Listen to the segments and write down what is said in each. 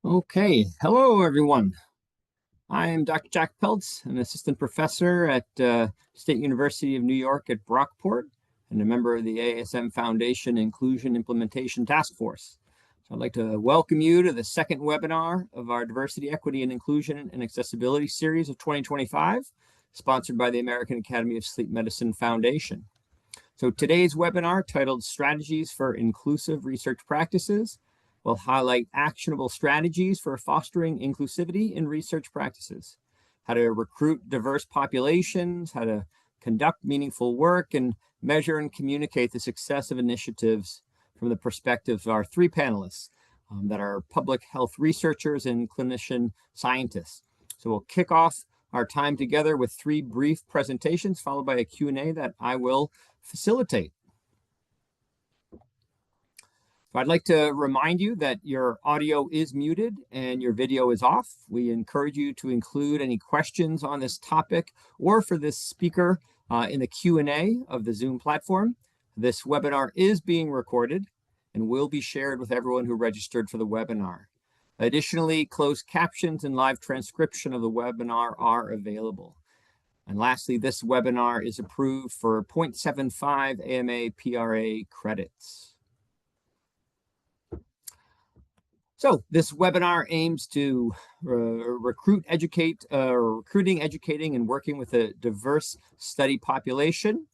Okay, hello everyone. I am Dr. Jack Peltz, an assistant professor at State University of New York at Brockport and a member of the ASM Foundation Inclusion Implementation Task Force. So I'd like to welcome you to the second webinar of our Diversity, Equity, and Inclusion and Accessibility series of 2025, sponsored by the American Academy of Sleep Medicine Foundation. So today's webinar, titled Strategies for Inclusive Research Practices, will highlight actionable strategies for fostering inclusivity in research practices, how to recruit diverse populations, how to conduct meaningful work, and measure and communicate the success of initiatives from the perspective of our three panelists that are public health researchers and clinician scientists. So we'll kick off our time together with three brief presentations, followed by a Q&A that I will facilitate. So I'd like to remind you that your audio is muted and your video is off. We encourage you to include any questions on this topic or for this speaker in the Q&A of the Zoom platform. This webinar is being recorded and will be shared with everyone who registered for the webinar. Additionally, closed captions and live transcription of the webinar are available. And lastly, this webinar is approved for 0.75 AMA PRA credits. So this webinar aims to recruiting, educating, and working with a diverse study population,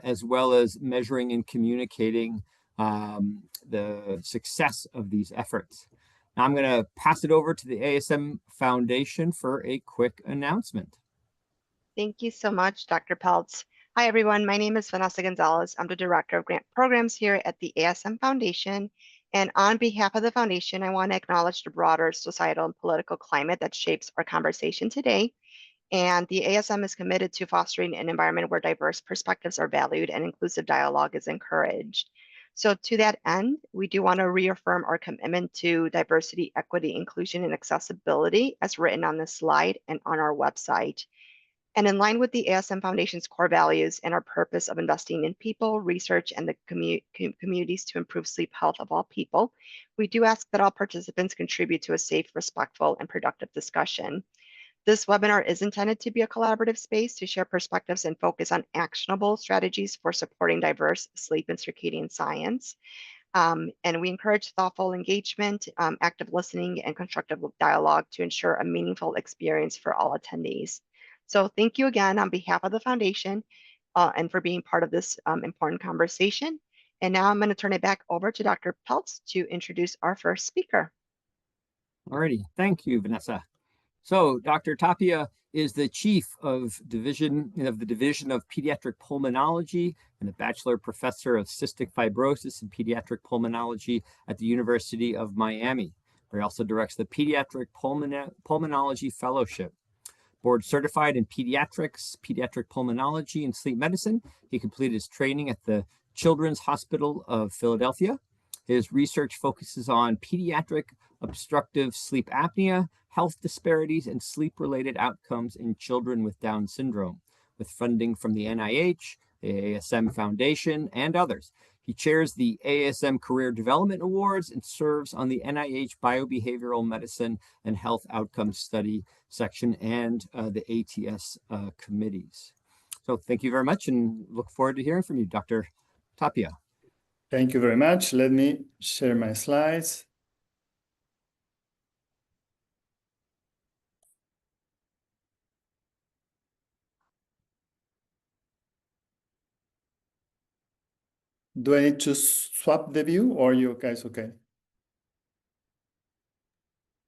as well as measuring and communicating the success of these efforts. Now I'm going to pass it over to the ASM Foundation for a quick announcement. Thank you so much, Dr. Peltz. Hi, everyone. My name is Vanessa Gonzalez. I'm the Director of Grant Programs here at the ASM Foundation. And on behalf of the Foundation, I want to acknowledge the broader societal and political climate that shapes our conversation today. And the ASM is committed to fostering an environment where diverse perspectives are valued and inclusive dialogue is encouraged. So to that end, we do want to reaffirm our commitment to diversity, equity, inclusion, and accessibility as written on this slide and on our website. And in line with the ASM Foundation's core values and our purpose of investing in people, research, and the communities to improve sleep health of all people, we do ask that all participants contribute to a safe, respectful, and productive discussion. This webinar is intended to be a collaborative space to share perspectives and focus on actionable strategies for supporting diverse sleep and circadian science. And we encourage thoughtful engagement, active listening, and constructive dialogue to ensure a meaningful experience for all attendees. So thank you again on behalf of the Foundation and for being part of this important conversation. And now I'm going to turn it back over to Dr. Peltz to introduce our first speaker. Alrighty, thank you, Vanessa. So Dr. Tapia is the chief of the Division of Pediatric Pulmonology and a bachelor professor of cystic fibrosis and pediatric pulmonology at the University of Miami, where he also directs the Pediatric Pulmonology Fellowship. Board certified in pediatrics, pediatric pulmonology, and sleep medicine. He completed his training at the Children's Hospital of Philadelphia. His research focuses on pediatric obstructive sleep apnea, health disparities, and sleep-related outcomes in children with Down syndrome, with funding from the NIH, the ASM Foundation, and others. He chairs the ASM Career Development Awards and serves on the NIH Biobehavioral Medicine and Health Outcomes Study section and the ATS committees. So thank you very much and look forward to hearing from you, Dr. Tapia. Thank you very much. Let me share my slides. Do I need to swap the view or are you guys okay?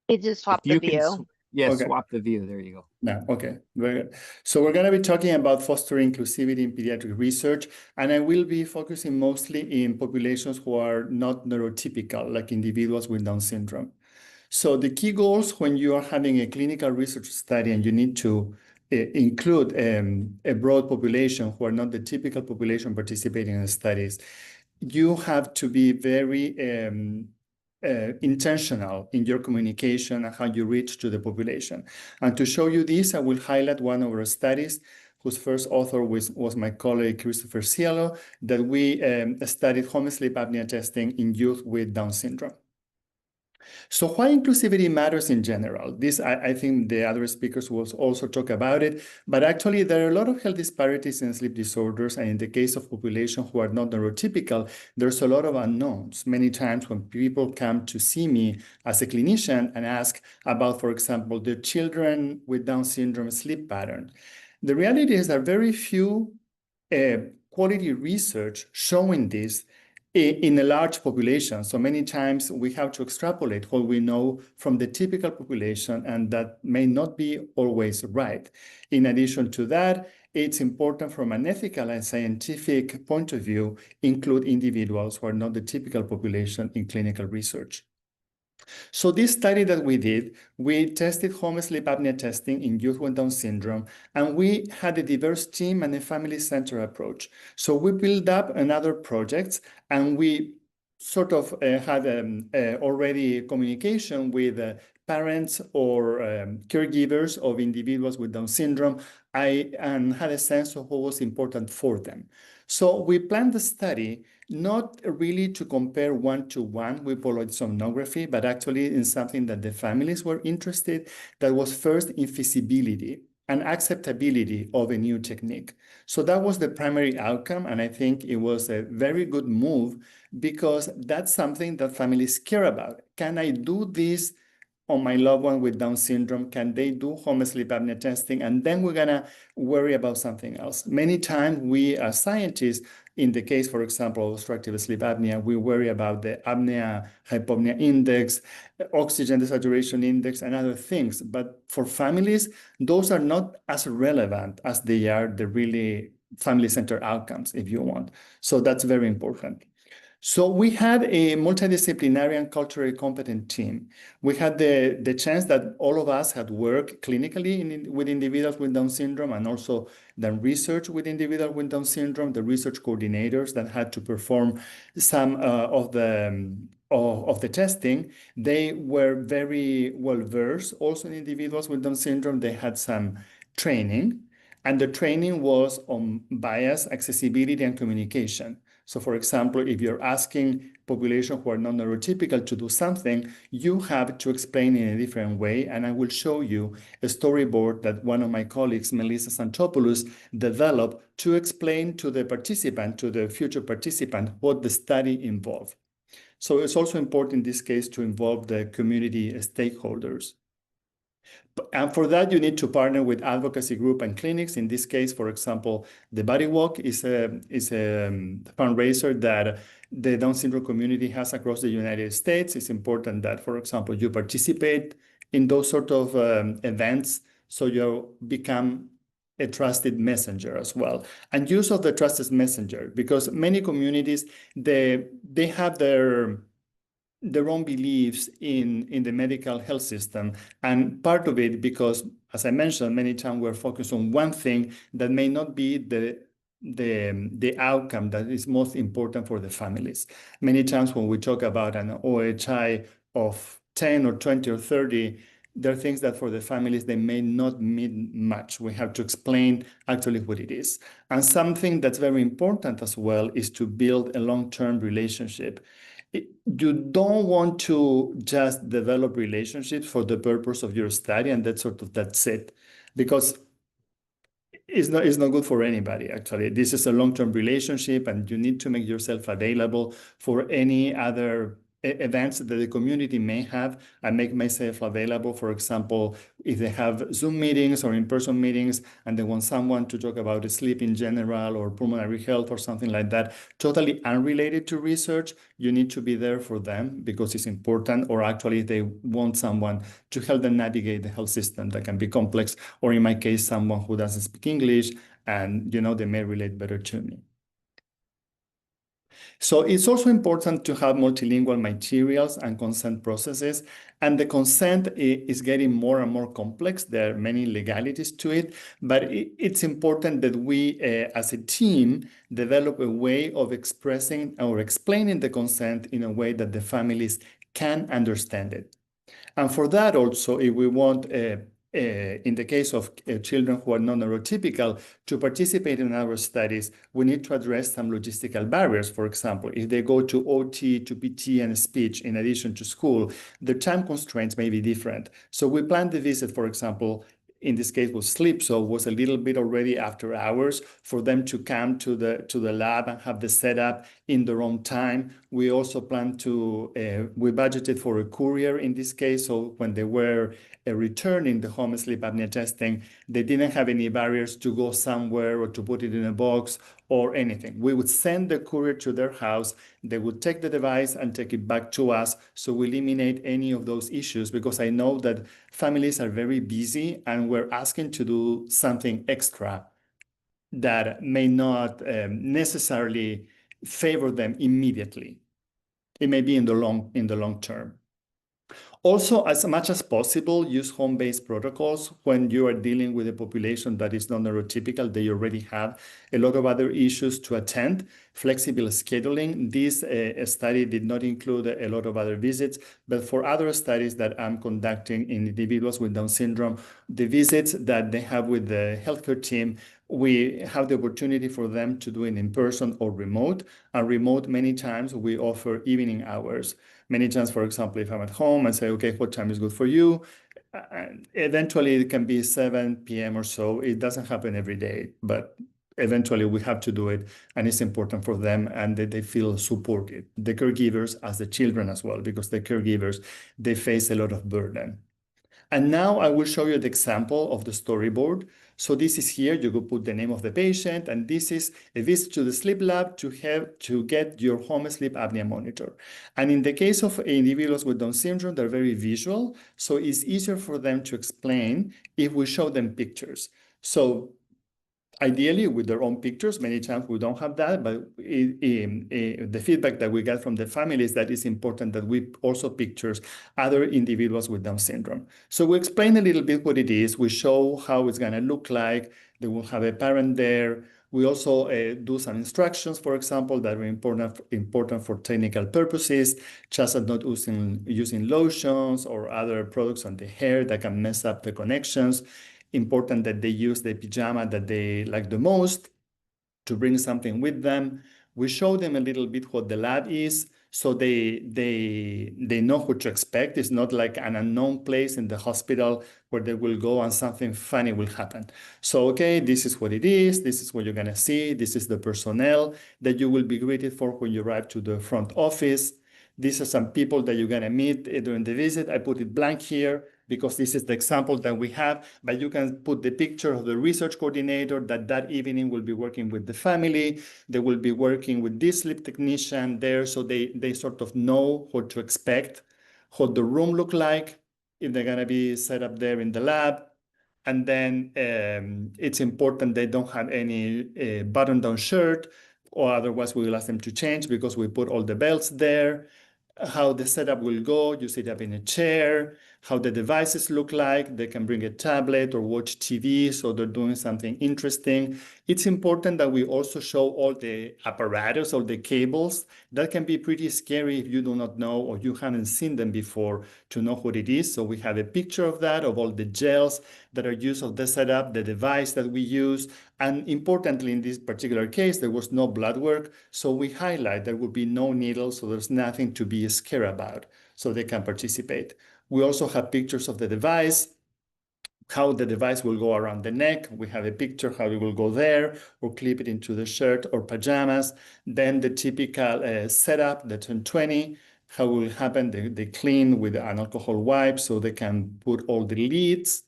You just swap the view. Yes, okay. Swap the view. There you go. No, okay, very good. So we're going to be talking about fostering inclusivity in pediatric research, and I will be focusing mostly in populations who are not neurotypical, like individuals with Down syndrome. So the key goals when you are having a clinical research study and you need to include a broad population who are not the typical population participating in the studies, you have to be very intentional in your communication and how you reach to the population. And to show you this, I will highlight one of our studies whose first author was my colleague, Christopher Cielo, that we studied home sleep apnea testing in youth with Down syndrome. So why inclusivity matters in general? This, I think the other speakers will also talk about it, but actually there are a lot of health disparities in sleep disorders. And in the case of population who are not neurotypical, there's a lot of unknowns. Many times when people come to see me as a clinician and ask about, for example, their children with Down syndrome sleep pattern, the reality is that very few quality research showing this in a large population. So many times we have to extrapolate what we know from the typical population, and that may not be always right. In addition to that, it's important from an ethical and scientific point of view, include individuals who are not the typical population in clinical research. So this study that we did, we tested home sleep apnea testing in youth with Down syndrome, and we had a diverse team and a family-centered approach. So we built up another projects, and we sort of had already communication with parents or caregivers of individuals with Down syndrome, and had a sense of what was important for them. So we planned the study not really to compare one-to-one with polysomnography, but actually in something that the families were interested, that was first in feasibility and acceptability of a new technique. So that was the primary outcome, and I think it was a very good move because that's something that families care about. Can I do this on my loved one with Down syndrome? Can they do home sleep apnea testing? And then we're gonna worry about something else. Many times we as scientists, in the case, for example, of obstructive sleep apnea, we worry about the apnea-hypopnea index, oxygen desaturation index, and other things. But for families, those are not as relevant as they are the really family-centered outcomes, if you want. So that's very important. So we had a multidisciplinary and culturally competent team. We had the chance that all of us had worked clinically with individuals with Down syndrome, and also done research with individuals with Down syndrome, the research coordinators that had to perform some of the testing. They were very well versed also in individuals with Down syndrome. They had some training, and the training was on bias, accessibility, and communication. So for example, if you're asking population who are non-neurotypical to do something, you have to explain in a different way. And I will show you a storyboard that one of my colleagues, Melissa Santopoulos, developed to explain to the participant, to the future participant, what the study involved. So it's also important in this case to involve the community stakeholders. And for that, you need to partner with advocacy group and clinics. In this case, for example, the Body Walk is a fundraiser that the Down syndrome community has across the United States. It's important that, for example, you participate in those sort of events so you become a trusted messenger as well. And use of the trusted messenger, because many communities, they have their own beliefs in the medical health system. And part of it, because as I mentioned, many times we're focused on one thing that may not be the outcome that is most important for the families. Many times when we talk about an OHI of 10 or 20 or 30, there are things that for the families, they may not mean much. We have to explain actually what it is. And something that's very important as well is to build a long-term relationship. You don't want to just develop relationships for the purpose of your study and that's it, because it's not good for anybody, actually. This is a long-term relationship, and you need to make yourself available for any other events that the community may have. I make myself available, for example, if they have Zoom meetings or in-person meetings and they want someone to talk about sleep in general or pulmonary health or something like that, totally unrelated to research, you need to be there for them because it's important. Or actually they want someone to help them navigate the health system that can be complex, or in my case, someone who doesn't speak English and they may relate better to me. So it's also important to have multilingual materials and consent processes, and the consent is getting more and more complex. There are many legalities to it, but it's important that we, as a team, develop a way of expressing or explaining the consent in a way that the families can understand it. And for that also, if we want in the case of children who are non-neurotypical, to participate in our studies, we need to address some logistical barriers. For example, if they go to OT, to PT, and speech in addition to school, the time constraints may be different. So we planned the visit, for example, in this case was sleep, so it was a little bit already after hours for them to come to the lab and have the setup in their own time. We also plan to, we budgeted for a courier in this case, so when they were returning the home sleep apnea testing, they didn't have any barriers to go somewhere or to put it in a box or anything. We would send the courier to their house, they would take the device and take it back to us, so we eliminate any of those issues, because I know that families are very busy and we're asking to do something extra that may not necessarily favor them immediately. It may be in the long term. Also, as much as possible, use home-based protocols when you are dealing with a population that is non-neurotypical. They already have a lot of other issues to attend. Flexible scheduling. This study did not include a lot of other visits, but for other studies that I'm conducting in individuals with Down syndrome, the visits that they have with the healthcare team, we have the opportunity for them to do it in person or remote. And remote, many times, we offer evening hours. Many times, for example, if I'm at home and say, okay, what time is good for you? Eventually, it can be 7 p.m. or so. It doesn't happen every day, but eventually we have to do it, and it's important for them and that they feel supported. The caregivers as the children as well, because the caregivers, they face a lot of burden. And now I will show you the example of the storyboard. So this is here, you could put the name of the patient, and this is a visit to the sleep lab to get your home sleep apnea monitor. And in the case of individuals with Down syndrome, they're very visual, so it's easier for them to explain if we show them pictures. So ideally with their own pictures, many times we don't have that, but the feedback that we get from the family is that it's important that we also pictures other individuals with Down syndrome. So we explain a little bit what it is. We show how it's gonna look like. They will have a parent there. We also do some instructions, for example, that are important for technical purposes, just as not using lotions or other products on the hair that can mess up the connections. Important that they use the pajama that they like the most, to bring something with them. We show them a little bit what the lab is, so they know what to expect. It's not like an unknown place in the hospital where they will go and something funny will happen. So, okay, this is what it is. This is what you're gonna see. This is the personnel that you will be greeted for when you arrive to the front office. These are some people that you're gonna meet during the visit. I put it blank here because this is the example that we have, but you can put the picture of the research coordinator that evening will be working with the family. They will be working with this sleep technician there, so they sort of know what to expect, what the room look like, if they're gonna be set up there in the lab. And then it's important they don't have any button-down shirt, or otherwise we will ask them to change, because we put all the belts there. How the setup will go, you sit up in a chair, how the devices look like. They can bring a tablet or watch TV, so they're doing something interesting. It's important that we also show all the apparatus or the cables. That can be pretty scary if you do not know or you haven't seen them before to know what it is. So we have a picture of that, of all the gels that are used of the setup, the device that we use. And importantly, in this particular case, there was no blood work. So we highlight there will be no needles, so there's nothing to be scared about, so they can participate. We also have pictures of the device, how the device will go around the neck. We have a picture how it will go there, or clip it into the shirt or pajamas. Then the typical setup, the 1020, how will happen, they clean with an alcohol wipe so they can put all the leads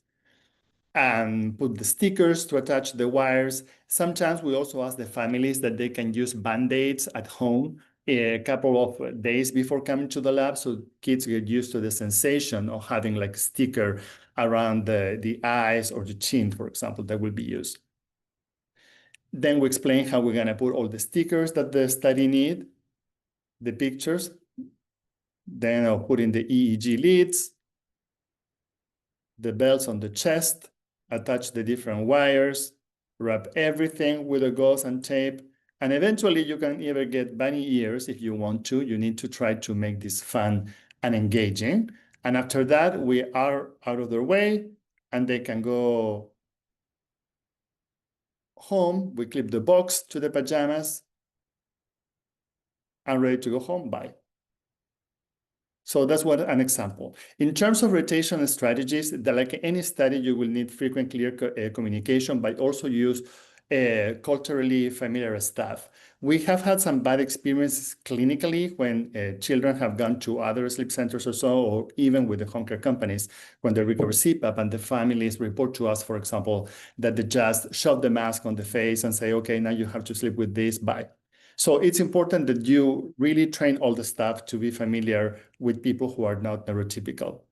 and put the stickers to attach the wires. Sometimes we also ask the families that they can use Band-Aids at home a couple of days before coming to the lab, so kids get used to the sensation of having like a sticker around the eyes or the chin, for example, that will be used. Then we explain how we're gonna put all the stickers that the study need, the pictures. Then I'll put in the EEG leads, the belts on the chest, attach the different wires, wrap everything with a gauze and tape, and eventually you can either get bunny ears if you want to. You need to try to make this fun and engaging. And after that, we are out of their way, and they can go home. We clip the box to the pajamas and ready to go home. Bye. So that's what an example. In terms of rotation strategies, like any study, you will need frequent clear communication, but also use culturally familiar staff. We have had some bad experiences clinically when children have gone to other sleep centers or so, or even with the home care companies, when they recover CPAP and the families report to us, for example, that they just shove the mask on the face and say, okay, now you have to sleep with this, bye. So it's important that you really train all the staff to be familiar with people who are not neurotypical.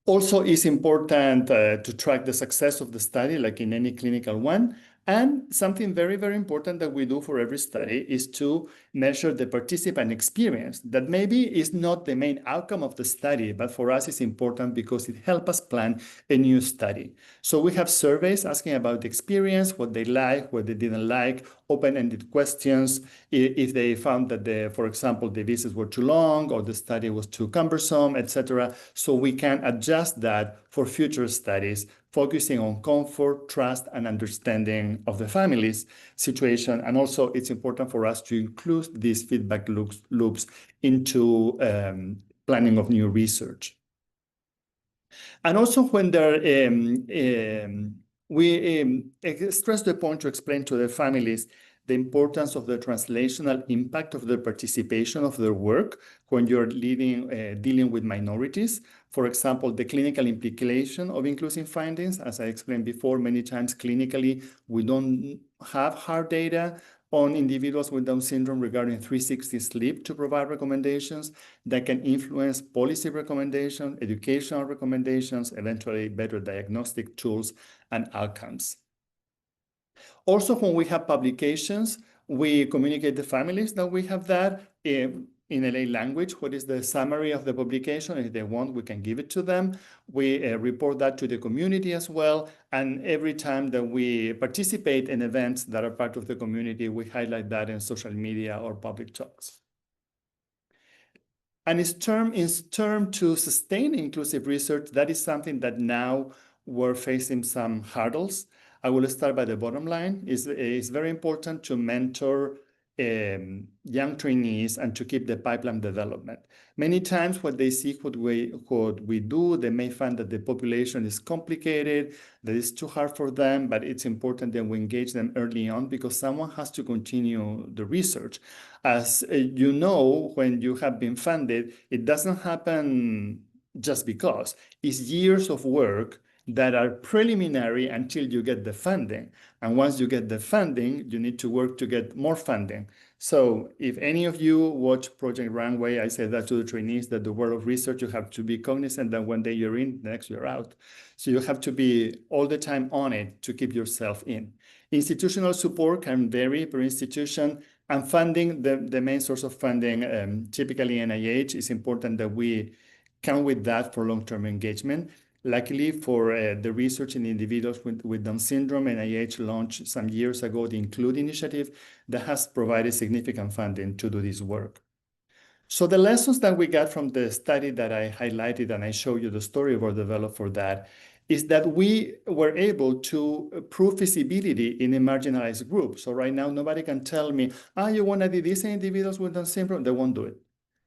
Also, it's important to track the success of the study, like in any clinical one. And something very, very important that we do for every study is to measure the participant experience. That maybe is not the main outcome of the study, but for us it's important because it helps us plan a new study. So we have surveys asking about the experience, what they like, what they didn't like, open-ended questions, if they found that, for example, the visits were too long or the study was too cumbersome, etc. So we can adjust that for future studies, focusing on comfort, trust, and understanding of the family's situation. And also, it's important for us to include these feedback loops into planning of new research. And also, when we stress the point to explain to the families the importance of the translational impact of the participation of their work when you're dealing with minorities. For example, the clinical implication of inclusive findings. As I explained before, many times clinically, we don't have hard data on individuals with Down syndrome regarding 360 sleep to provide recommendations that can influence policy recommendations, educational recommendations, eventually better diagnostic tools and outcomes. Also, when we have publications, we communicate to families that we have that in LA language. What is the summary of the publication? If they want, we can give it to them. We report that to the community as well. And every time that we participate in events that are part of the community, we highlight that in social media or public talks. And in term to sustain inclusive research, that is something that now we're facing some hurdles. I will start by the bottom line. It's very important to mentor young trainees and to keep the pipeline development. Many times what they see what we do, they may find that the population is complicated, that it's too hard for them, but it's important that we engage them early on because someone has to continue the research. As you know, when you have been funded, it doesn't happen just because. It's years of work that are preliminary until you get the funding. And once you get the funding, you need to work to get more funding. So if any of you watch Project Runway, I say that to the trainees, that the world of research, you have to be cognizant that one day you're in, the next you're out. So you have to be all the time on it to keep yourself in. Institutional support can vary per institution, and funding, the main source of funding, typically NIH, is important that we count with that for long-term engagement. Luckily for the research in individuals with Down syndrome, NIH launched some years ago the Include initiative that has provided significant funding to do this work. So the lessons that we got from the study that I highlighted and I showed you the storyboard developed for that is that we were able to prove feasibility in a marginalized group. So right now, nobody can tell me, you want to do this in individuals with Down syndrome? They won't do it.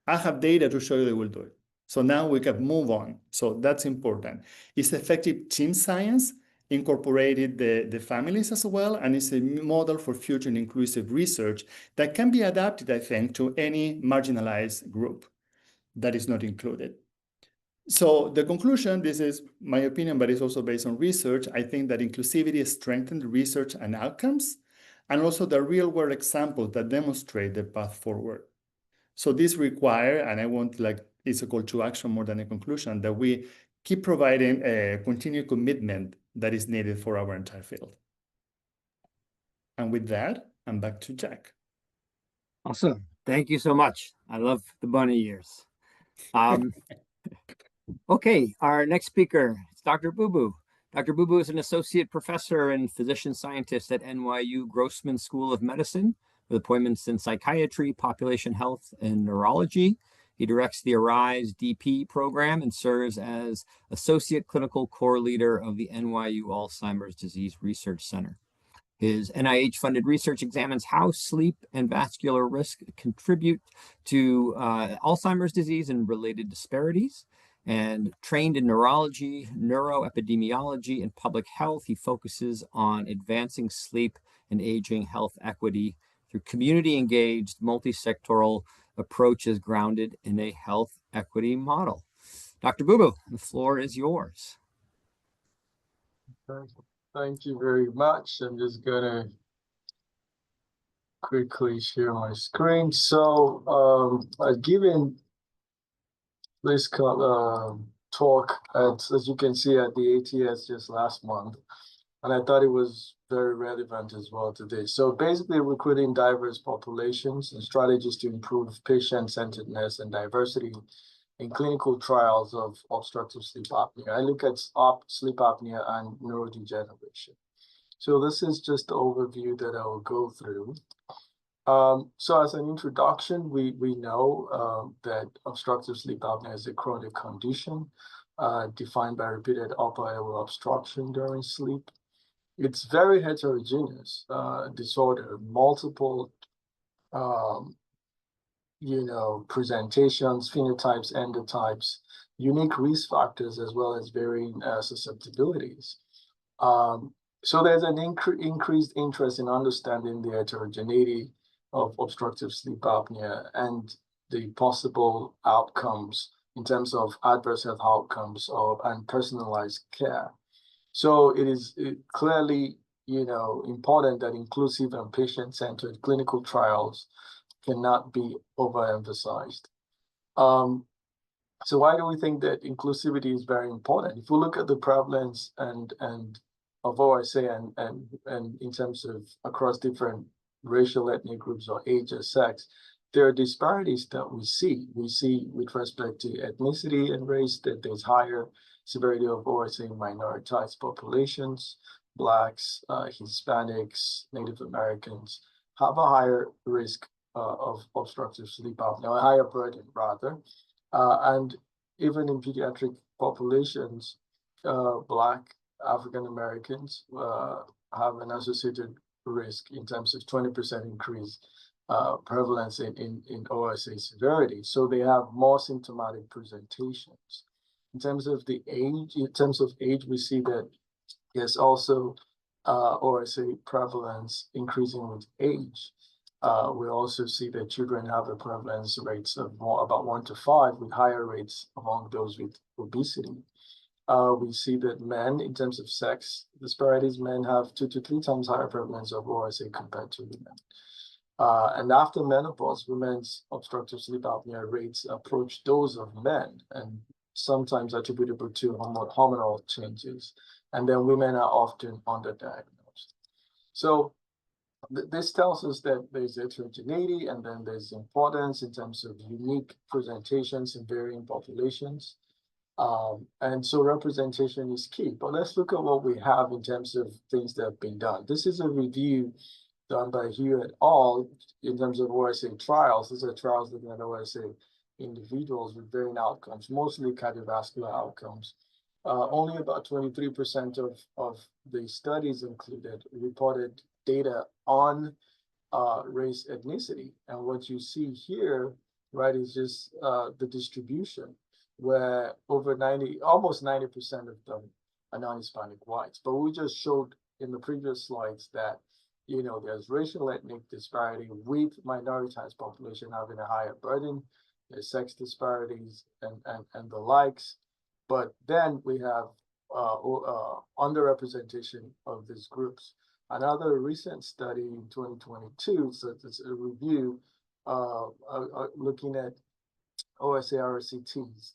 I have data to show you they will do it. So now we can move on. So that's important. It's effective team science, incorporated the families as well, and it's a model for future and inclusive research that can be adapted, I think, to any marginalized group that is not included. So the conclusion, this is my opinion, but it's also based on research. I think that inclusivity strengthens research and outcomes, and also the real-world examples that demonstrate the path forward. So this requires, and I want it's a call to action more than a conclusion, that we keep providing a continued commitment that is needed for our entire field. And with that, I'm back to Jack. Awesome. Thank you so much. I love the bunny ears. Okay, our next speaker is Dr. Bubu. Dr. Bubu is an associate professor and physician scientist at NYU Grossman School of Medicine with appointments in psychiatry, population health, and neurology. He directs the ARISE DP program and serves as Associate Clinical Core Leader of the NYU Alzheimer's Disease Research Center. His NIH-funded research examines how sleep and vascular risk contribute to Alzheimer's disease and related disparities. And trained in neurology, neuroepidemiology, and public health, he focuses on advancing sleep and aging health equity through community-engaged, multi-sectoral approaches grounded in a health equity model. Dr. Bubu, the floor is yours. Thank you very much. I'm just gonna quickly share my screen. So I've given this talk as you can see at the ATS just last month, and I thought it was very relevant as well today. So basically, recruiting diverse populations and strategies to improve patient-centeredness and diversity in clinical trials of obstructive sleep apnea. I look at sleep apnea and neurodegeneration. So this is just the overview that I will go through. So as an introduction, we know that obstructive sleep apnea is a chronic condition defined by repeated upper airway obstruction during sleep. It's very heterogeneous disorder, multiple presentations, phenotypes, endotypes, unique risk factors, as well as varying susceptibilities. So there's an increased interest in understanding the heterogeneity of obstructive sleep apnea and the possible outcomes in terms of adverse health outcomes and personalized care. So it is clearly, important that inclusive and patient-centered clinical trials cannot be overemphasized. So why do we think that inclusivity is very important? If we look at the prevalence and of OSA and in terms of across different racial, ethnic groups or age or sex, there are disparities that we see. We see with respect to ethnicity and race that there's higher severity of OSA in minoritized populations. Blacks, Hispanics, Native Americans have a higher risk of obstructive sleep apnea, a higher burden rather. And even in pediatric populations, Black African Americans have an associated risk in terms of 20% increase prevalence in OSA severity. So they have more symptomatic presentations. In terms of age, we see that there's also OSA prevalence increasing with age. We also see that children have a prevalence rates of about 1 to 5 with higher rates among those with obesity. We see that men, in terms of sex disparities, men have 2 to 3 times higher prevalence of OSA compared to women. And after menopause, women's obstructive sleep apnea rates approach those of men and sometimes attributable to hormonal changes. And then women are often underdiagnosed. So this tells us that there's heterogeneity and then there's importance in terms of unique presentations in varying populations. And so representation is key. But let's look at what we have in terms of things that have been done. This is a review done by Hugh et al. In terms of OSA trials. These are trials looking at OSA individuals with varying outcomes, mostly cardiovascular outcomes. Only about 23% of the studies included reported data on race ethnicity. And what you see here, right, is just the distribution, where almost 90% of them are non-Hispanic whites. But we just showed in the previous slides that, there's racial ethnic disparity with minoritized population having a higher burden, there's sex disparities and the likes. But then we have underrepresentation of these groups. Another recent study in 2022, so it's a review looking at OSA RCTs,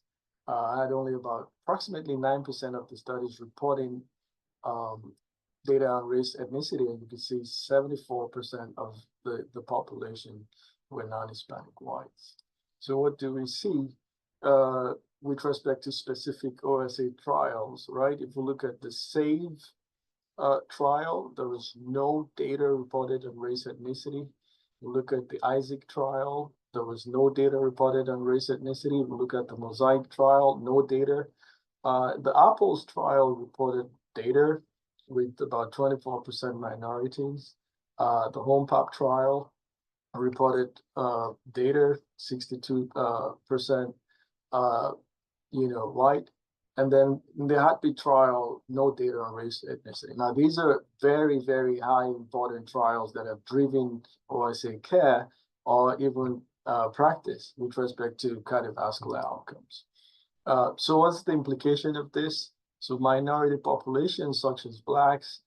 had only about approximately 9% of the studies reporting data on race ethnicity, and you can see 74% of the population were non-Hispanic whites. So what do we see with respect to specific OSA trials, right? If we look at the SAVE trial, there was no data reported on race ethnicity. We look at the ISAAC trial, there was no data reported on race ethnicity. We look at the Mosaic trial, no data. The Apples trial reported data with about 24% minorities. The HomePap trial reported data, 62% white. And then in the Heartbeat trial, no data on race ethnicity. Now, these are very, very high important trials that have driven OSA care or even practice with respect to cardiovascular outcomes. So what's the implication of this? So minority populations such as Blacks,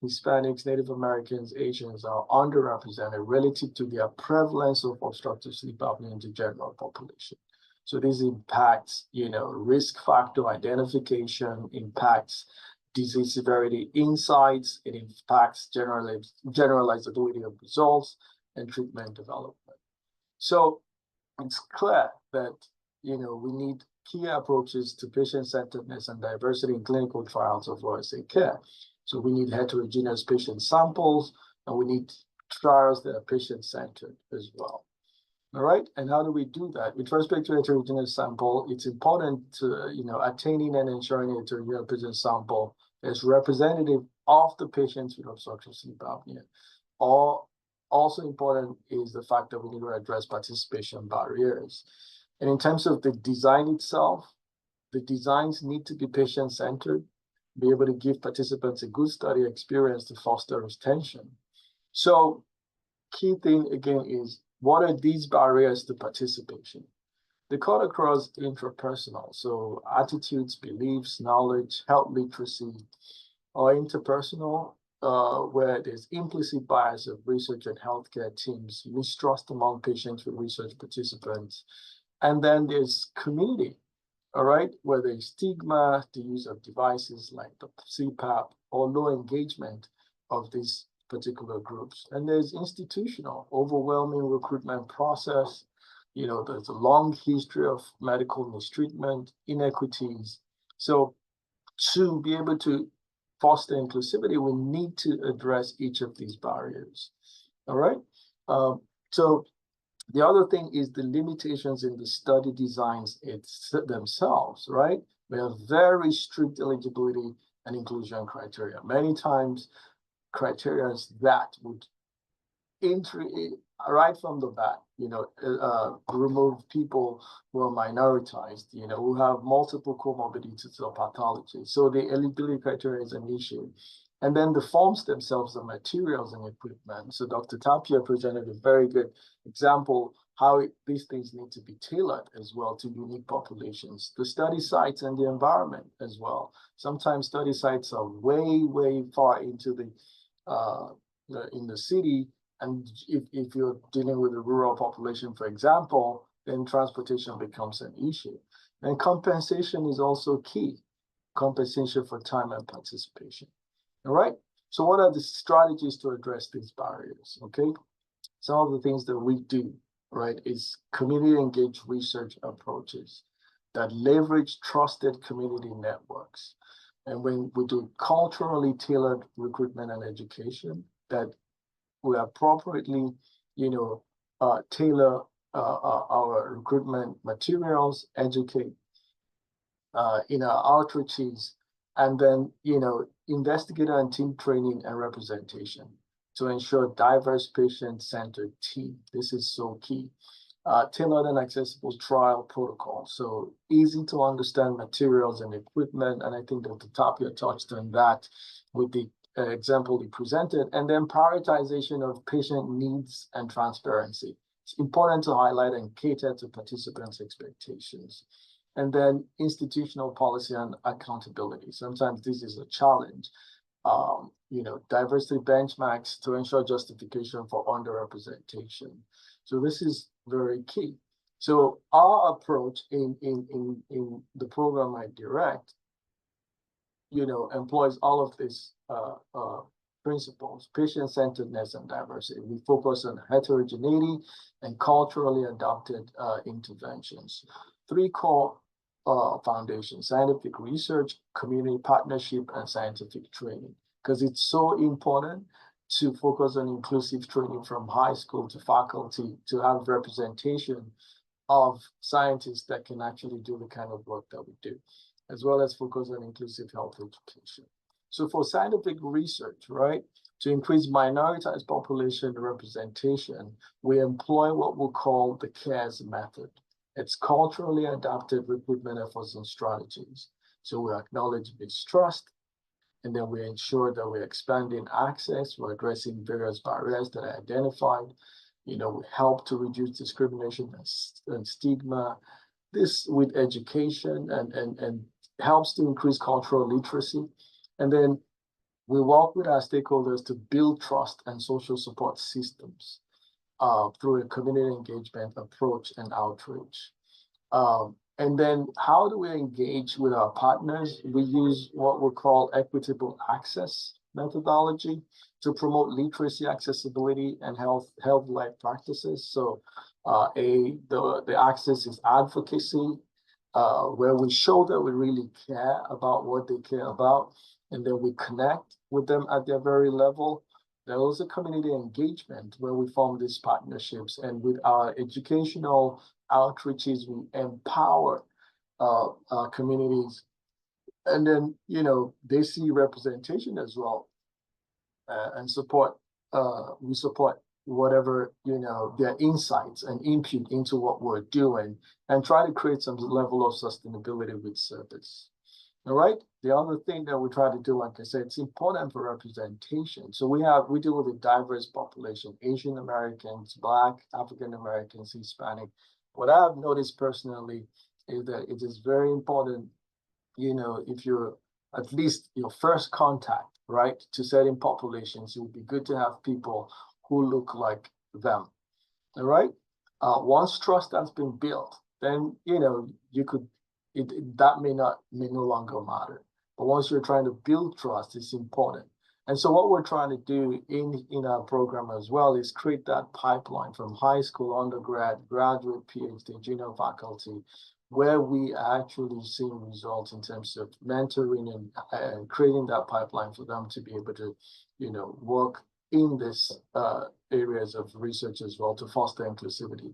Hispanics, Native Americans, Asians are underrepresented relative to their prevalence of obstructive sleep apnea in the general population. So this impacts, risk factor identification, impacts disease severity insights, it impacts generalizability of results and treatment development. So it's clear that, we need key approaches to patient-centeredness and diversity in clinical trials of OSA care. So we need heterogeneous patient samples, and we need trials that are patient-centered as well. All right, and how do we do that? With respect to heterogeneous sample, it's important to, attaining and ensuring a heterogeneous patient sample is representative of the patients with obstructive sleep apnea. Also important is the fact that we need to address participation barriers. And in terms of the design itself, the designs need to be patient-centered, be able to give participants a good study experience to foster retention. So key thing again is, what are these barriers to participation? They cut across intrapersonal, so attitudes, beliefs, knowledge, health literacy, or interpersonal, where there's implicit bias of research and healthcare teams, mistrust among patients with research participants. And then there's community, all right, where there's stigma, the use of devices like the CPAP, or low engagement of these particular groups. And there's institutional, overwhelming recruitment process. There's a long history of medical mistreatment, inequities. So to be able to foster inclusivity, we need to address each of these barriers, all right? So the other thing is the limitations in the study designs themselves, right? We have very strict eligibility and inclusion criteria. Many times, criteria that would right from the bat, remove people who are minoritized, who have multiple comorbidities or pathologies. So the eligibility criteria is an issue. And then the forms themselves, the materials and equipment. So Dr. Tapia presented a very good example how these things need to be tailored as well to unique populations. The study sites and the environment as well. Sometimes study sites are way, way far into in the city. And if you're dealing with a rural population, for example, then transportation becomes an issue. And compensation is also key. Compensation for time and participation. All right. So what are the strategies to address these barriers? Okay. Some of the things that we do, right, is community engaged research approaches that leverage trusted community networks. And when we do culturally tailored recruitment and education, that we appropriately, tailor our recruitment materials, educate in our outreaches, and then, investigator and team training and representation to ensure diverse patient-centered team. This is so key. Tailored and accessible trial protocol. So easy to understand materials and equipment. And I think Dr. Tapia touched on that with the example he presented. And then prioritization of patient needs and transparency. It's important to highlight and cater to participants' expectations. And then institutional policy and accountability. Sometimes this is a challenge. Diversity benchmarks to ensure justification for underrepresentation. So this is very key. So our approach in the program I direct, employs all of these principles: patient-centeredness and diversity. We focus on heterogeneity and culturally adapted interventions. 3 core foundations: scientific research, community partnership, and scientific training. Because it's so important to focus on inclusive training from high school to faculty to have representation of scientists that can actually do the kind of work that we do, as well as focus on inclusive health education. So for scientific research, right, to increase minoritized population representation, we employ what we call the CARES method. It's culturally adapted recruitment efforts and strategies. So we acknowledge mistrust, and then we ensure that we're expanding access, we're addressing various barriers that are identified. We help to reduce discrimination and stigma. This with education and helps to increase cultural literacy. And then we work with our stakeholders to build trust and social support systems through a community engagement approach and outreach. And then how do we engage with our partners? We use what we call equitable access methodology to promote literacy, accessibility, and health-led practices. So the access is advocacy, where we show that we really care about what they care about, and then we connect with them at their very level. There is a community engagement where we form these partnerships, and with our educational outreaches, we empower our communities. And then, they see representation as well, and support. We support whatever, their insights and input into what we're doing, and try to create some level of sustainability with service. All right. The other thing that we try to do, like I said, it's important for representation. So we deal with a diverse population: Asian Americans, Black, African Americans, Hispanic. What I've noticed personally is that it is very important, if you're at least your first contact, right, to certain populations, it would be good to have people who look like them. All right. Once trust has been built, then, you could, that may no longer matter. But once you're trying to build trust, it's important. And so what we're trying to do in our program as well is create that pipeline from high school, undergrad, graduate, PhD, junior faculty, where we are actually seeing results in terms of mentoring and creating that pipeline for them to be able to, work in this areas of research as well, to foster inclusivity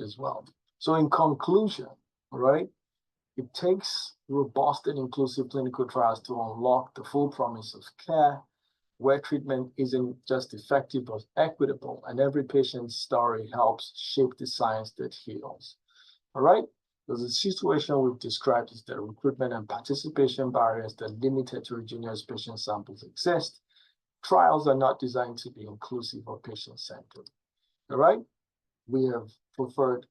as well. So in conclusion, right, it takes robust and inclusive clinical trials to unlock the full promise of care, where treatment isn't just effective but equitable, and every patient's story helps shape the science that heals. All right? Because the situation we've described is that recruitment and participation barriers that limit heterogeneous patient samples exist. Trials are not designed to be inclusive or patient-centered. All right? We have preferred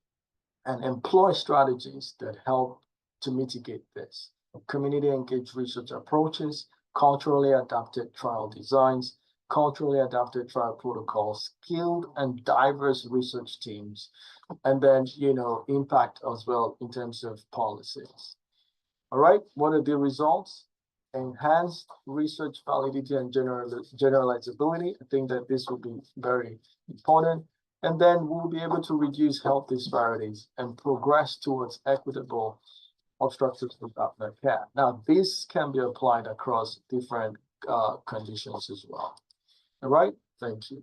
and employ strategies that help to mitigate this: community engaged research approaches, culturally adapted trial designs, culturally adapted trial protocols, skilled and diverse research teams, and then, impact as well in terms of policies. All right, what are the results? Enhanced research validity and generalizability. I think that this will be very important. And then we'll be able to reduce health disparities and progress towards equitable obstructive sleep apnea care. Now, this can be applied across different conditions as well. All right, thank you.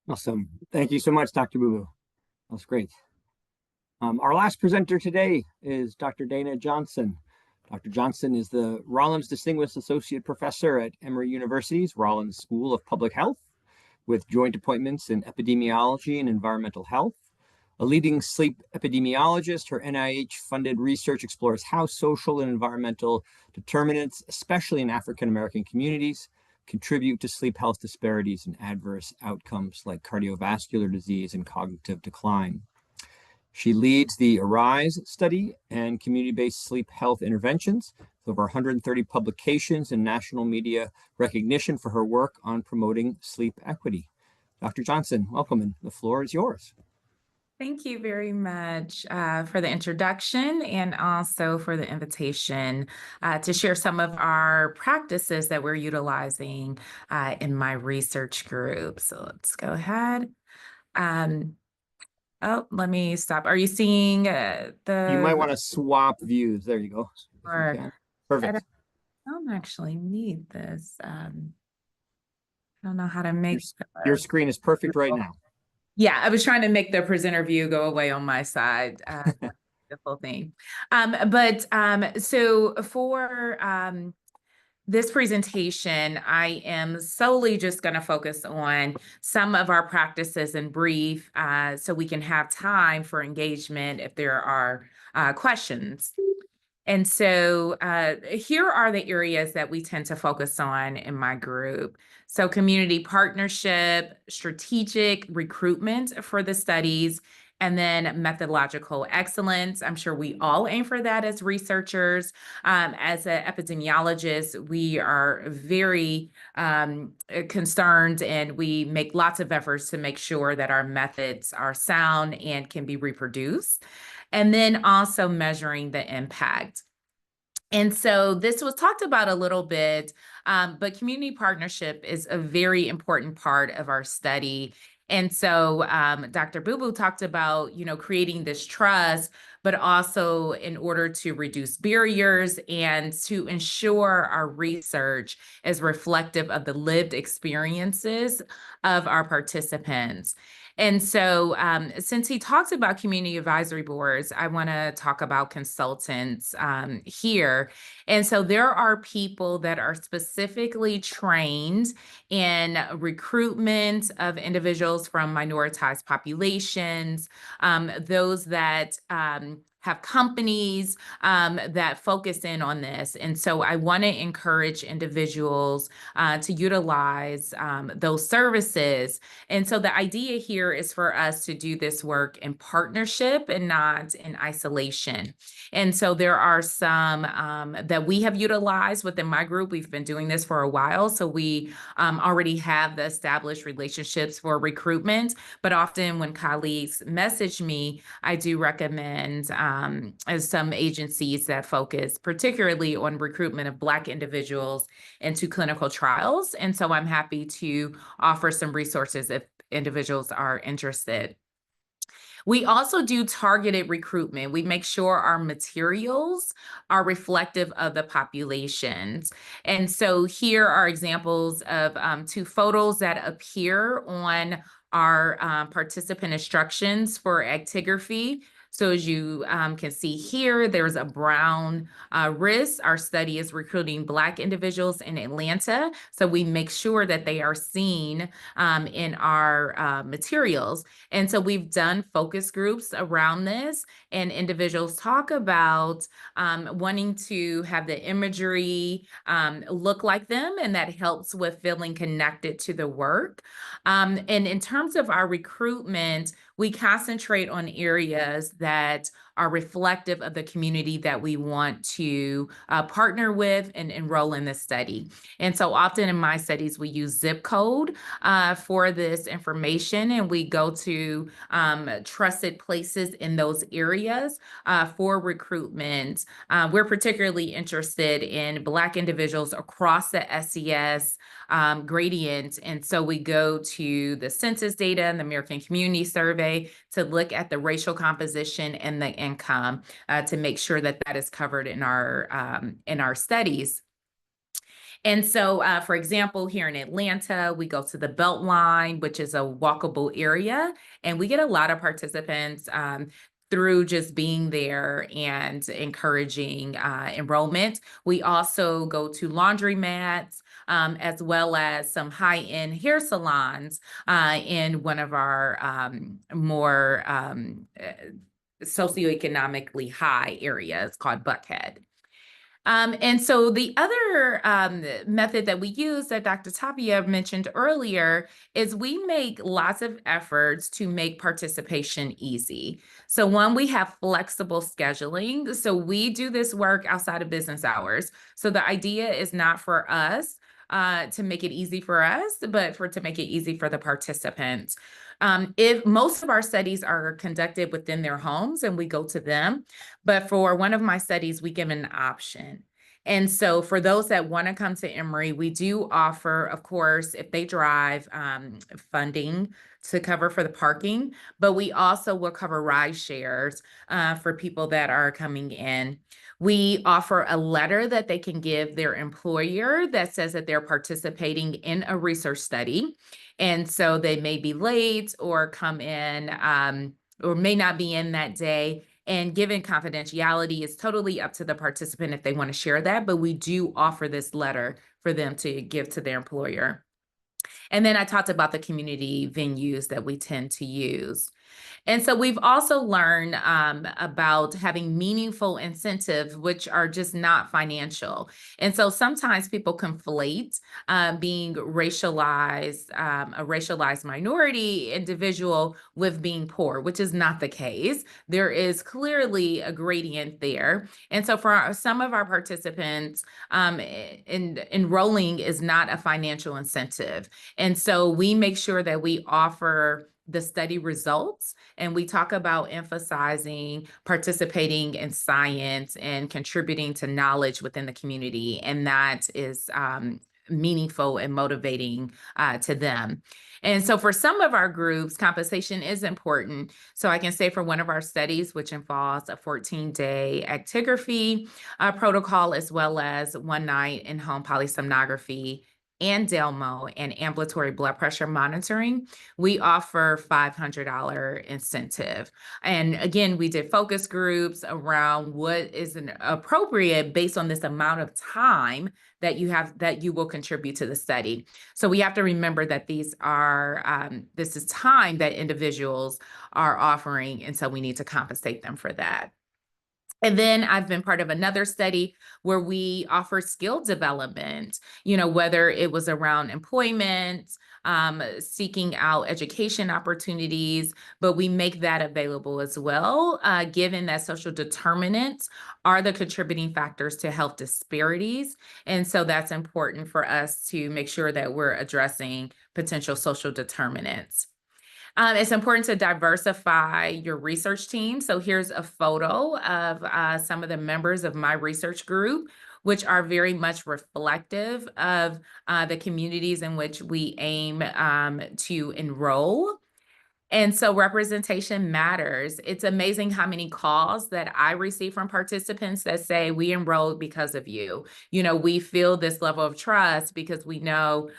Awesome. Thank you so much, Dr. Bubu. That's great. Our last presenter today is Dr. Dana Johnson. Dr. Johnson is the Rollins Distinguished Associate Professor at Emory University's Rollins School of Public Health, with joint appointments in epidemiology and environmental health. A leading sleep epidemiologist, her NIH-funded research explores how social and environmental determinants, especially in African-American communities, contribute to sleep health disparities and adverse outcomes like cardiovascular disease and cognitive decline. She leads the ARISE study and community-based sleep health interventions, with over 130 publications and national media recognition for her work on promoting sleep equity. Dr. Johnson, welcome, and the floor is yours. Thank you very much for the introduction, and also for the invitation to share some of our practices that we're utilizing in my research group. So let's go ahead. Oh, let me stop. Are you seeing You might want to swap views. There you go. Or, Perfect. don't actually need this. I don't know how to make Your screen is perfect right now. Yeah, I was trying to make the presenter view go away on my side. The full thing. So for this presentation, I am solely just going to focus on some of our practices in brief, so we can have time for engagement if there are questions. And so here are the areas that we tend to focus on in my group. So community partnership, strategic recruitment for the studies, and then methodological excellence. I'm sure we all aim for that as researchers. As an epidemiologist, we are very concerned, and we make lots of efforts to make sure that our methods are sound and can be reproduced. And then also measuring the impact. And so this was talked about a little bit, but community partnership is a very important part of our study. And so Dr. Bubu talked about, creating this trust, but also in order to reduce barriers and to ensure our research is reflective of the lived experiences of our participants. And so since he talks about community advisory boards, I want to talk about consultants here. And so there are people that are specifically trained in recruitment of individuals from minoritized populations, those that have companies that focus in on this. And so I want to encourage individuals to utilize those services. And so the idea here is for us to do this work in partnership and not in isolation. And so there are some that we have utilized within my group. We've been doing this for a while. So we already have the established relationships for recruitment. But often when colleagues message me, I do recommend as some agencies that focus particularly on recruitment of Black individuals into clinical trials. And so I'm happy to offer some resources if individuals are interested. We also do targeted recruitment. We make sure our materials are reflective of the populations. And so here are examples of 2 photos that appear on our participant instructions for actigraphy. So as you can see here, there's a brown wrist. Our study is recruiting Black individuals in Atlanta. So we make sure that they are seen in our materials. And so we've done focus groups around this, and individuals talk about wanting to have the imagery look like them, and that helps with feeling connected to the work. And in terms of our recruitment, we concentrate on areas that are reflective of the community that we want to partner with and enroll in the study. And so often in my studies, we use zip code for this information, and we go to trusted places in those areas for recruitment. We're particularly interested in Black individuals across the SES gradient. And so we go to the census data and the American Community Survey to look at the racial composition and the income to make sure that that is covered in our studies. And so, for example, here in Atlanta, we go to the Beltline, which is a walkable area, and we get a lot of participants through just being there and encouraging enrollment. We also go to laundromats, as well as some high-end hair salons in one of our more socioeconomically high areas called Buckhead. And so the other method that we use that Dr. Tapia mentioned earlier is we make lots of efforts to make participation easy. So one, we have flexible scheduling. So we do this work outside of business hours. So the idea is not for us to make it easy for us, but to make it easy for the participants. If most of our studies are conducted within their homes and we go to them, but for one of my studies, we give an option. And so for those that want to come to Emory, we do offer, of course, if they drive, funding to cover for the parking, but we also will cover ride shares for people that are coming in. We offer a letter that they can give their employer that says that they're participating in a research study. And so they may be late or come in or may not be in that day. And given confidentiality, it's totally up to the participant if they want to share that, but we do offer this letter for them to give to their employer. And then I talked about the community venues that we tend to use. And so we've also learned about having meaningful incentives, which are just not financial. And so sometimes people conflate being racialized, a racialized minority individual with being poor, which is not the case. There is clearly a gradient there. And so for some of our participants, enrolling is not a financial incentive. And so we make sure that we offer the study results, and we talk about emphasizing participating in science and contributing to knowledge within the community, and that is meaningful and motivating to them. And so for some of our groups, compensation is important. So I can say for one of our studies, which involves a 14-day actigraphy protocol, as well as one night in-home polysomnography and Delmo and ambulatory blood pressure monitoring, we offer $500 incentive. And again, we did focus groups around what is appropriate based on this amount of time that you will contribute to the study. So we have to remember that these are, this is time that individuals are offering, and so we need to compensate them for that. And then I've been part of another study where we offer skill development, whether it was around employment, seeking out education opportunities, but we make that available as well, given that social determinants are the contributing factors to health disparities. And so that's important for us to make sure that we're addressing potential social determinants. It's important to diversify your research team. So here's a photo of some of the members of my research group, which are very much reflective of the communities in which we aim to enroll. And so representation matters. It's amazing how many calls that I receive from participants that say, we enrolled because of you. We feel this level of trust because we know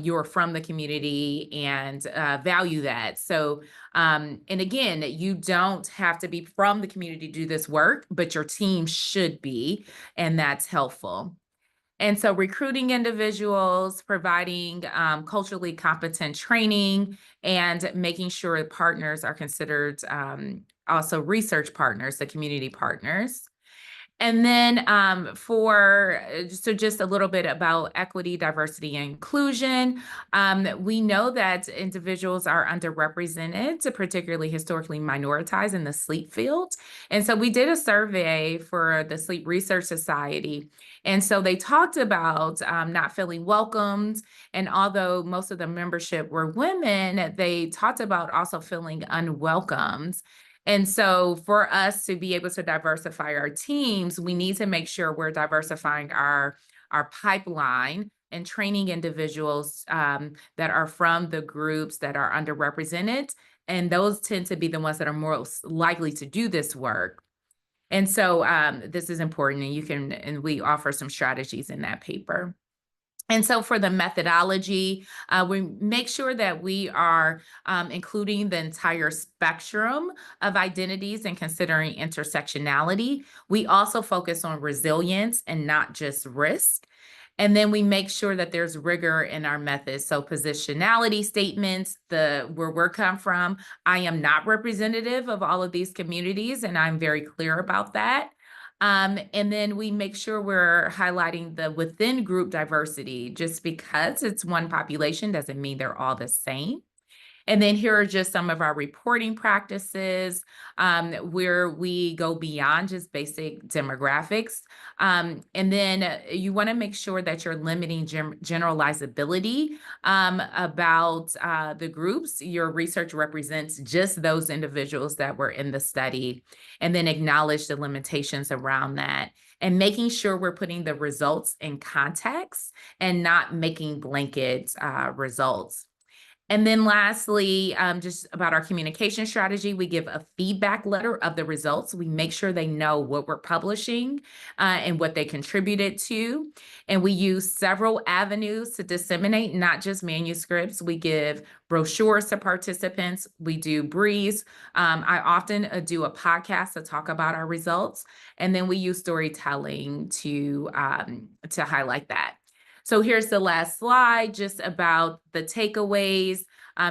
you're from the community and value that. So, and again, you don't have to be from the community to do this work, but your team should be, and that's helpful. And so recruiting individuals, providing culturally competent training, and making sure partners are considered also research partners, the community partners. And then so just a little bit about equity, diversity, and inclusion. We know that individuals are underrepresented, particularly historically minoritized in the sleep field. And so we did a survey for the Sleep Research Society. And so they talked about not feeling welcomed. And although most of the membership were women, they talked about also feeling unwelcomed. And so for us to be able to diversify our teams, we need to make sure we're diversifying our pipeline and training individuals that are from the groups that are underrepresented. And those tend to be the ones that are most likely to do this work. And so this is important, and we offer some strategies in that paper. And so for the methodology, we make sure that we are including the entire spectrum of identities and considering intersectionality. We also focus on resilience and not just risk. And then we make sure that there's rigor in our methods. So positionality statements, where we're come from, I am not representative of all of these communities, and I'm very clear about that. And then we make sure we're highlighting the within group diversity. Just because it's one population doesn't mean they're all the same. And then here are just some of our reporting practices where we go beyond just basic demographics. And then you want to make sure that you're limiting generalizability about the groups. Your research represents just those individuals that were in the study, and then acknowledge the limitations around that. and making sure we're putting the results in context and not making blanket results. And then lastly, just about our communication strategy, we give a feedback letter of the results. We make sure they know what we're publishing and what they contributed to. And we use several avenues to disseminate, not just manuscripts. We give brochures to participants. We do briefs. I often do a podcast to talk about our results. And then we use storytelling to highlight that. So here's the last slide, just about the takeaways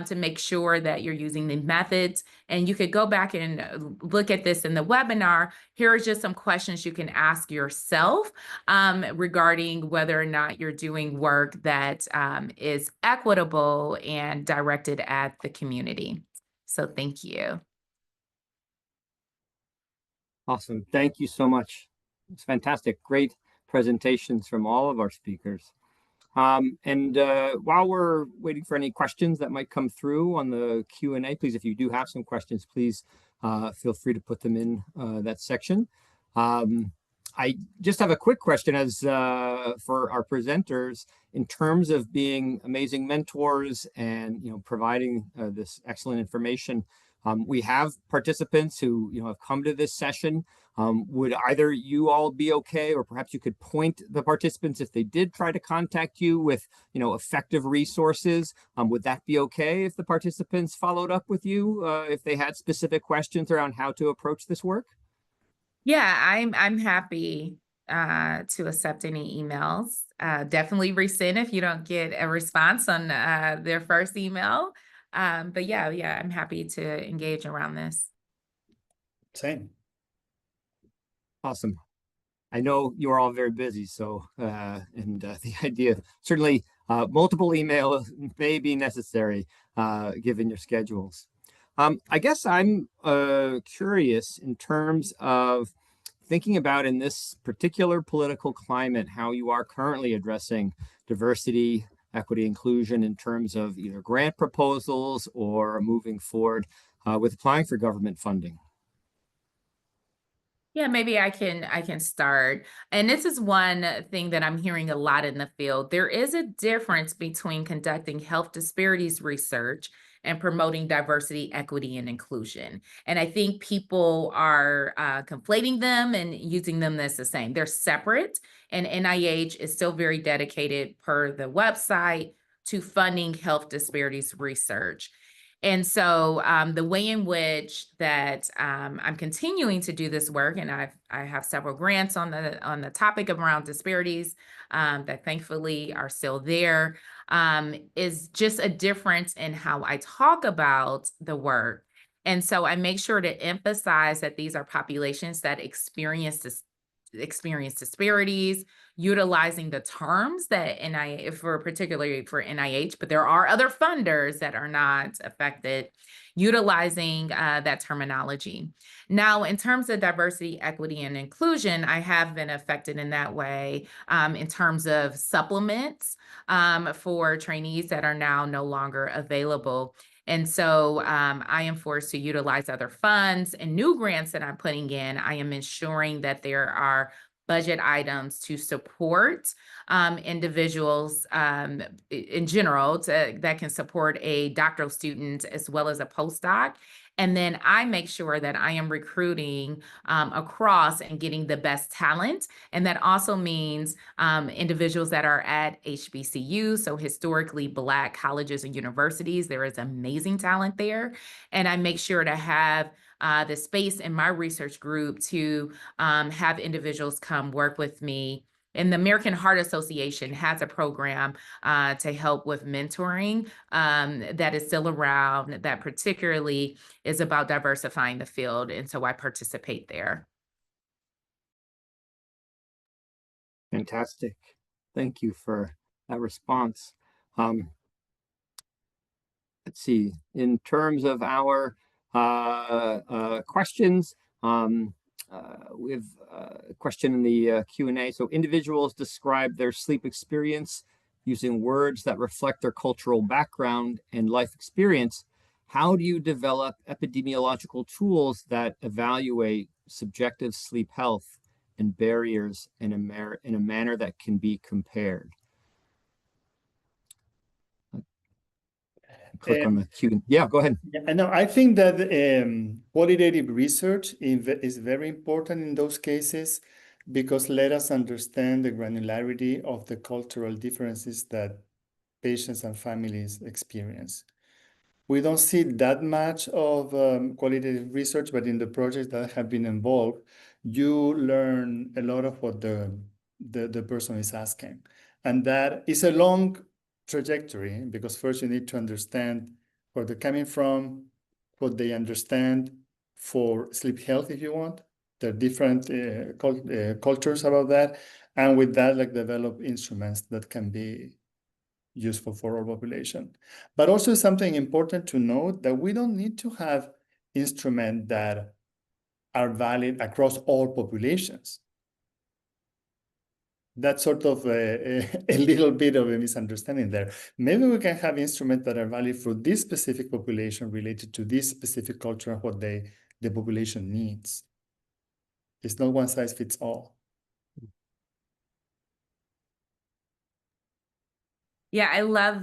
to make sure that you're using the methods. And you could go back and look at this in the webinar. Here are just some questions you can ask yourself regarding whether or not you're doing work that is equitable and directed at the community. So thank you. Awesome. Thank you so much. It's fantastic. Great presentations from all of our speakers. While we're waiting for any questions that might come through on the Q&A, please, if you do have some questions, please feel free to put them in that section. I just have a quick question as for our presenters in terms of being amazing mentors and providing this excellent information. We have participants who have come to this session. Would either you all be okay, or perhaps you could point the participants if they did try to contact you with effective resources? Would that be okay if the participants followed up with you if they had specific questions around how to approach this work? Yeah, I'm happy to accept any emails. Definitely resend if you don't get a response on their first email. But yeah, I'm happy to engage around this. Same. Awesome. I know you are all very busy, so the idea certainly multiple emails may be necessary given your schedules. I guess I'm curious in terms of thinking about in this particular political climate, how you are currently addressing diversity, equity, inclusion in terms of either grant proposals or moving forward with applying for government funding. Yeah, maybe I can start. And this is one thing that I'm hearing a lot in the field. There is a difference between conducting health disparities research and promoting diversity, equity, and inclusion. And I think people are conflating them and using them as the same. They're separate, and NIH is still very dedicated, per the website, to funding health disparities research. And so the way in which that I'm continuing to do this work, and I have several grants on the topic of around disparities that thankfully are still there, is just a difference in how I talk about the work. And so I make sure to emphasize that these are populations that experience disparities, utilizing the terms that particularly for NIH, but there are other funders that are not affected, utilizing that terminology. Now, in terms of diversity, equity, and inclusion, I have been affected in that way in terms of supplements for trainees that are now no longer available. And so I am forced to utilize other funds and new grants that I'm putting in. I am ensuring that there are budget items to support individuals in general that can support a doctoral student as well as a postdoc. And then I make sure that I am recruiting across and getting the best talent. And that also means individuals that are at HBCU, so historically Black colleges and universities. There is amazing talent there. And I make sure to have the space in my research group to have individuals come work with me. And the American Heart Association has a program to help with mentoring that is still around, that particularly is about diversifying the field. And so I participate there. Fantastic. Thank you for that response. Let's see, in terms of our questions, we have a question in the Q&A. So individuals describe their sleep experience using words that reflect their cultural background and life experience. How do you develop epidemiological tools that evaluate subjective sleep health and barriers in a manner that can be compared. Click on the Q. Yeah, go ahead. Yeah, no, I think that qualitative research is very important in those cases because let us understand the granularity of the cultural differences that patients and families experience. We don't see that much of qualitative research, but in the projects that have been involved, you learn a lot of what the person is asking. And that is a long trajectory because first you need to understand where they're coming from, what they understand for sleep health, if you want. There are different cultures about that. And with that, like develop instruments that can be useful for our population. But also something important to note that we don't need to have instruments that are valid across all populations. That's sort of a little bit of a misunderstanding there. Maybe we can have instruments that are valid for this specific population related to this specific culture and what the population needs. It's not one size fits all. Yeah, I love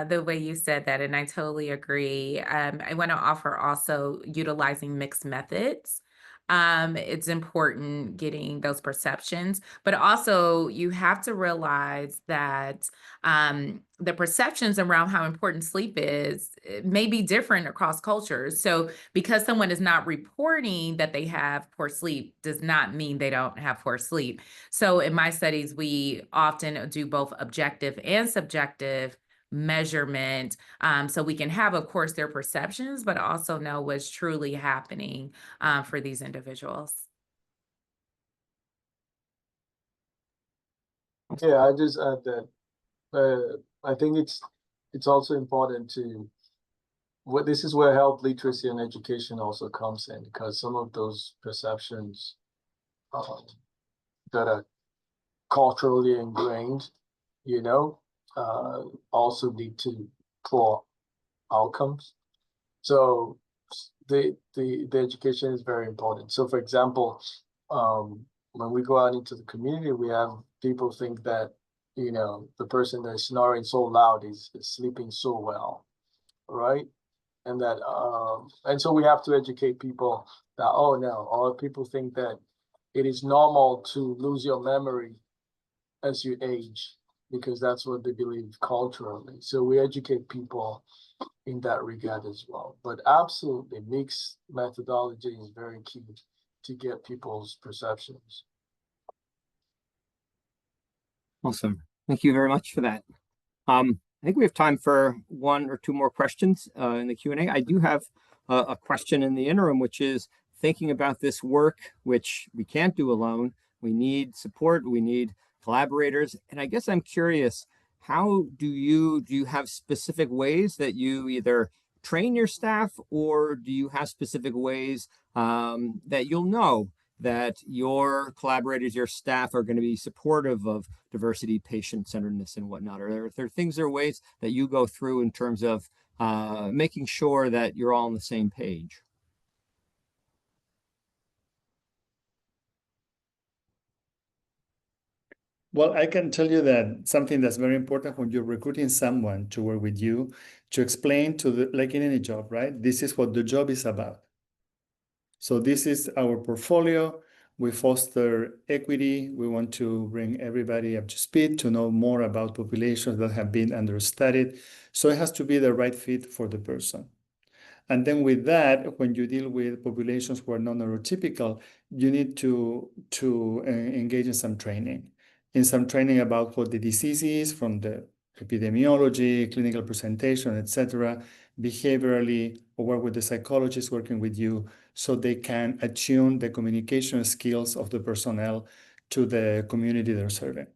the way you said that, and I totally agree. I want to offer also utilizing mixed methods. It's important getting those perceptions, but also you have to realize that the perceptions around how important sleep is may be different across cultures. So because someone is not reporting that they have poor sleep does not mean they don't have poor sleep. So in my studies, we often do both objective and subjective measurement. So we can have, of course, their perceptions, but also know what's truly happening for these individuals. Yeah, I just add that I think it's also important to this is where health literacy and education also comes in, because some of those perceptions that are culturally ingrained, also lead to poor outcomes. So the education is very important. So for example, when we go out into the community, we have people think that, the person that's snoring so loud is sleeping so well, right? And that, and so we have to educate people that, oh no, or people think that it is normal to lose your memory as you age, because that's what they believe culturally. So we educate people in that regard as well. But absolutely, mixed methodology is very key to get people's perceptions. Awesome. Thank you very much for that. I think we have time for one or two more questions in the Q&A. I do have a question in the interim, which is thinking about this work, which we can't do alone. We need support. We need collaborators. And I guess I'm curious, how do you have specific ways that you either train your staff, or do you have specific ways that you'll know that your collaborators, your staff are going to be supportive of diversity, patient-centeredness, and whatnot? Are there things or ways that you go through in terms of making sure that you're all on the same page? Well, I can tell you that something that's very important when you're recruiting someone to work with you, to explain like in any job, right? This is what the job is about. So this is our portfolio. We foster equity. We want to bring everybody up to speed to know more about populations that have been understudied. So it has to be the right fit for the person. And then with that, when you deal with populations who are non-neurotypical, you need to engage in some training about what the disease is, from the epidemiology, clinical presentation, etc., behaviorally, or work with the psychologists working with you so they can attune the communication skills of the personnel to the community they're serving.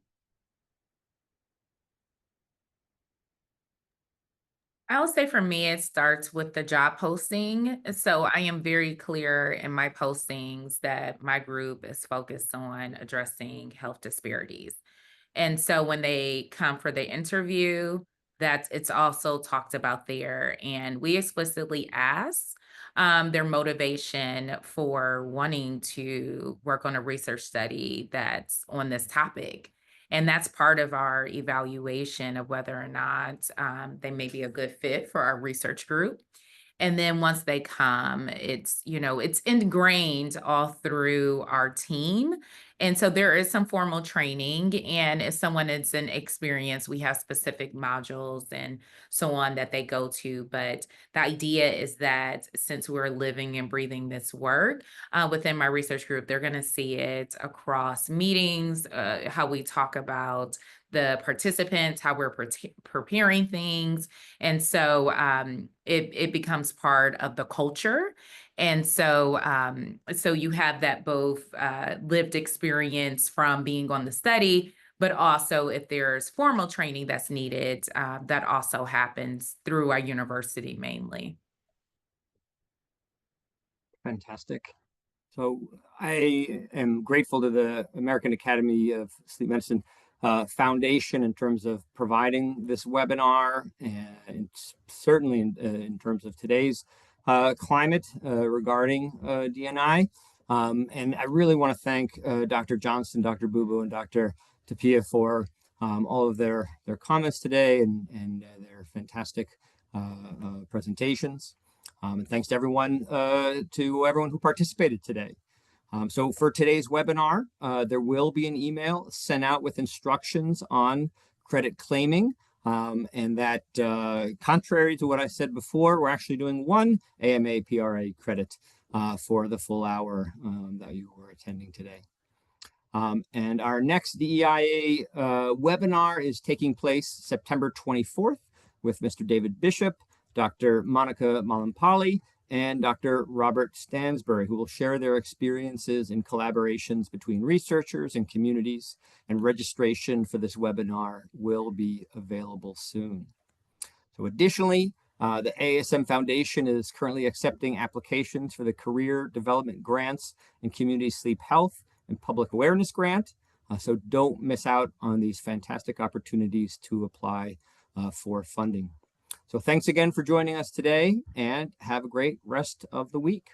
I would say for me, it starts with the job posting. So I am very clear in my postings that my group is focused on addressing health disparities. And so when they come for the interview, it's also talked about there. And we explicitly ask their motivation for wanting to work on a research study that's on this topic. And that's part of our evaluation of whether or not they may be a good fit for our research group. And then once they come, it's, it's ingrained all through our team. And so there is some formal training. And if someone is an experienced, we have specific modules and so on that they go to. But the idea is that since we're living and breathing this work within my research group, they're going to see it across meetings, how we talk about the participants, how we're preparing things. And so it becomes part of the culture. And so so you have that both lived experience from being on the study, but also if there's formal training that's needed, that also happens through our university mainly. Fantastic. So I am grateful to the American Academy of Sleep Medicine Foundation in terms of providing this webinar, and certainly in terms of today's climate regarding DNI. And I really want to thank Dr. Johnston, Dr. Bubu, and Dr. Tapia for all of their comments today and their fantastic presentations. And thanks to everyone who participated today. So for today's webinar, there will be an email sent out with instructions on credit claiming. And that contrary to what I said before, we're actually doing one AMA PRA credit for the full hour that you were attending today. And our next DEIA webinar is taking place September 24th with Mr. David Bishop, Dr. Monica Malampali, and Dr. Robert Stansbury, who will share their experiences in collaborations between researchers and communities, and registration for this webinar will be available soon. So additionally, the ASM Foundation is currently accepting applications for the Career Development Grants and Community Sleep Health and Public Awareness Grant. So don't miss out on these fantastic opportunities to apply for funding. So thanks again for joining us today, and have a great rest of the week.